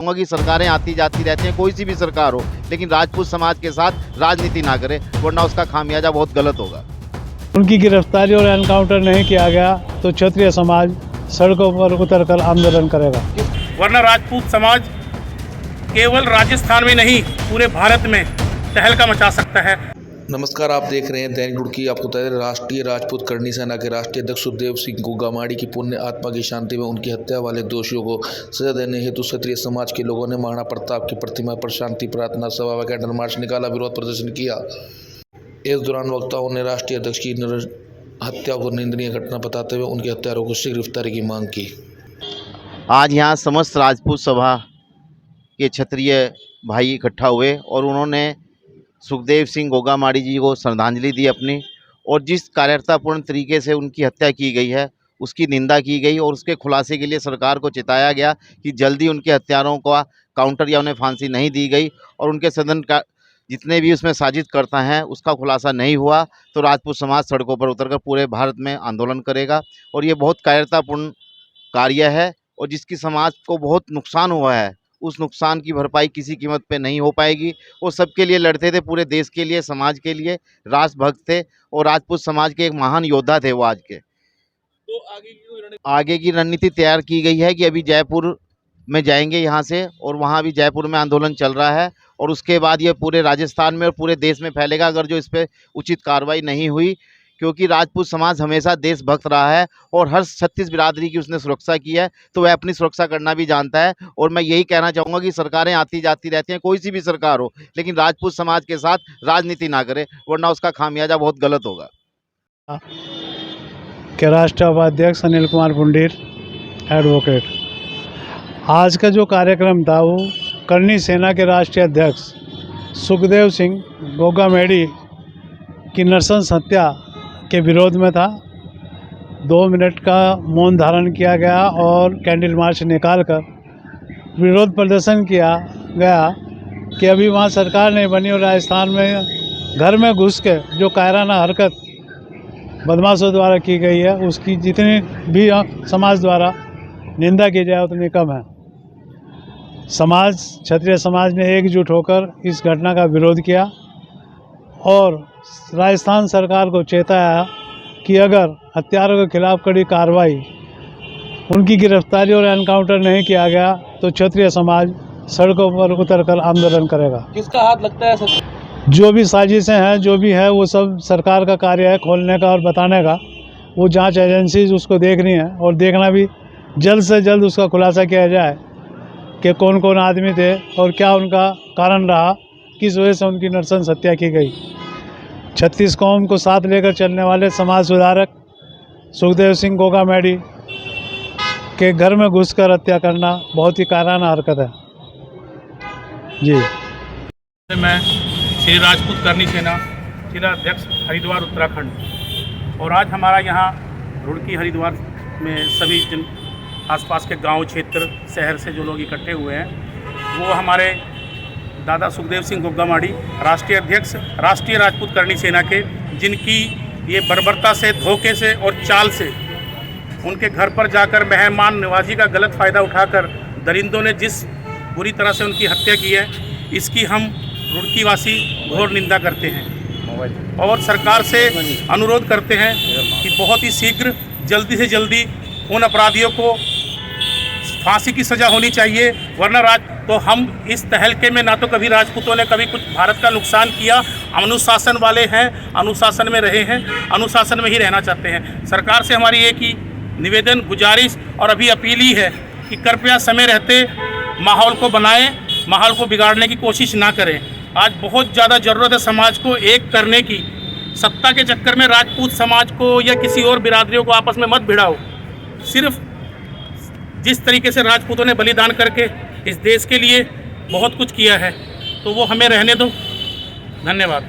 कहूँगा कि सरकारें आती जाती रहती हैं, कोई सी भी सरकार हो, लेकिन राजपूत समाज के साथ राजनीति ना करे, वरना उसका खामियाजा बहुत गलत होगा। उनकी गिरफ्तारी और एनकाउंटर नहीं किया गया तो क्षत्रिय समाज सड़कों पर उतरकर आंदोलन करेगा। वरना राजपूत समाज केवल राजस्थान में नहीं पूरे भारत में तहलका मचा सकता है। नमस्कार, आप देख रहे हैं दैनिक रुड़की। आपको बता दें, राष्ट्रीय राजपूत करणी सेना के राष्ट्रीय अध्यक्ष सुखदेव सिंह गोगामाड़ी की पुण्य आत्मा की शांति में उनकी हत्या वाले दोषियों को सजा देने हेतु क्षत्रिय समाज के लोगों ने महाराणा प्रताप की प्रतिमा पर शांति प्रार्थना सभा व कैंडल मार्च निकाला, विरोध प्रदर्शन किया। इस दौरान वक्ताओं ने राष्ट्रीय अध्यक्ष की हत्या को निंदनीय घटना बताते हुए उनके हत्यारों को शीघ्र गिरफ्तारी की मांग की। आज यहाँ समस्त राजपूत सभा के क्षत्रिय भाई इकट्ठा हुए और उन्होंने सुखदेव सिंह गोगामाड़ी जी को श्रद्धांजलि दी अपनी, और जिस कायरतापूर्ण तरीके से उनकी हत्या की गई है उसकी निंदा की गई और उसके खुलासे के लिए सरकार को चिताया गया कि जल्दी उनके हत्यारों का काउंटर या उन्हें फांसी नहीं दी गई और उनके सदन का जितने भी उसमें साजिश करता है उसका खुलासा नहीं हुआ तो राजपूत समाज सड़कों पर उतरकर पूरे भारत में आंदोलन करेगा। और ये बहुत कायरतापूर्ण कार्य है और जिसकी समाज को बहुत नुकसान हुआ है, उस नुकसान की भरपाई किसी कीमत पे नहीं हो पाएगी। वो सबके लिए लड़ते थे, पूरे देश के लिए, समाज के लिए, राष्ट्रभक्त थे और राजपूत समाज के एक महान योद्धा थे वो आज के। तो आगे की रणनीति तैयार की गई है कि अभी जयपुर में जाएंगे यहाँ से, और वहाँ भी जयपुर में आंदोलन चल रहा है और उसके बाद ये पूरे राजस्थान में और पूरे देश में फैलेगा अगर जो इस पर उचित कार्रवाई नहीं हुई, क्योंकि राजपूत समाज हमेशा देशभक्त रहा है और हर 36 बिरादरी की उसने सुरक्षा की है, तो वह अपनी सुरक्षा करना भी जानता है। और मैं यही कहना चाहूँगा कि सरकारें आती जाती रहती हैं, कोई सी भी सरकार हो, लेकिन राजपूत समाज के साथ राजनीति ना करे, वरना उसका खामियाजा बहुत गलत होगा। के राष्ट्रीय उपाध्यक्ष अनिल कुमार पुंडीर एडवोकेट, आज का जो कार्यक्रम था वो करणी सेना के राष्ट्रीय अध्यक्ष सुखदेव सिंह गोगामाड़ी की नृशंस हत्या के विरोध में था। 2 मिनट का मौन धारण किया गया और कैंडल मार्च निकालकर विरोध प्रदर्शन किया गया कि अभी वहाँ सरकार नहीं बनी और राजस्थान में घर में घुस के जो कायराना हरकत बदमाशों द्वारा की गई है उसकी जितनी भी समाज द्वारा निंदा की जाए उतनी कम है। समाज, क्षत्रिय समाज ने एकजुट होकर इस घटना का विरोध किया और राजस्थान सरकार को चेताया कि अगर हत्यारों के खिलाफ कड़ी कार्रवाई, उनकी गिरफ्तारी और एनकाउंटर नहीं किया गया तो क्षत्रिय समाज सड़कों पर उतरकर आंदोलन करेगा। किसका हाथ लगता है सर? जो भी साजिशें हैं, जो भी है, वो सब सरकार का कार्य है खोलने का और बताने का। वो जांच एजेंसीज उसको देख रही हैं और देखना भी जल्द से जल्द उसका खुलासा किया जाए कि कौन कौन आदमी थे और क्या उनका कारण रहा, किस वजह से उनकी नृशंस हत्या की गई। 36 कौम को साथ लेकर चलने वाले समाज सुधारक सुखदेव सिंह गोगामाड़ी के घर में घुसकर हत्या करना बहुत ही कायराना हरकत है। जी, मैं श्री राजपूत करणी सेना जिला अध्यक्ष हरिद्वार उत्तराखंड, और आज हमारा यहाँ रुड़की हरिद्वार में सभी जन आसपास के गांव, क्षेत्र, शहर से जो लोग इकट्ठे हुए हैं वो हमारे दादा सुखदेव सिंह गोगामाड़ी राष्ट्रीय अध्यक्ष राष्ट्रीय राजपूत करणी सेना के, जिनकी ये बर्बरता से, धोखे से और चाल से उनके घर पर जाकर मेहमान नवाजी का गलत फ़ायदा उठाकर दरिंदों ने जिस बुरी तरह से उनकी हत्या की है, इसकी हम रुड़की वासी घोर निंदा करते हैं और सरकार से अनुरोध करते हैं कि बहुत ही शीघ्र, जल्दी से जल्दी उन अपराधियों को फांसी की सज़ा होनी चाहिए। वरना तो हम इस तहलके में ना तो कभी राजपूतों ने कभी कुछ भारत का नुकसान किया, अनुशासन वाले हैं, अनुशासन में रहे हैं, अनुशासन में ही रहना चाहते हैं। सरकार से हमारी एक ही निवेदन, गुजारिश और अभी अपील ही है कि कृपया समय रहते माहौल को बनाएं, माहौल को बिगाड़ने की कोशिश ना करें। आज बहुत ज़्यादा ज़रूरत है समाज को एक करने की। सत्ता के चक्कर में राजपूत समाज को या किसी और बिरादरियों को आपस में मत भिड़ाओ। सिर्फ जिस तरीके से राजपूतों ने बलिदान करके इस देश के लिए बहुत कुछ किया है तो वो हमें रहने दो। धन्यवाद।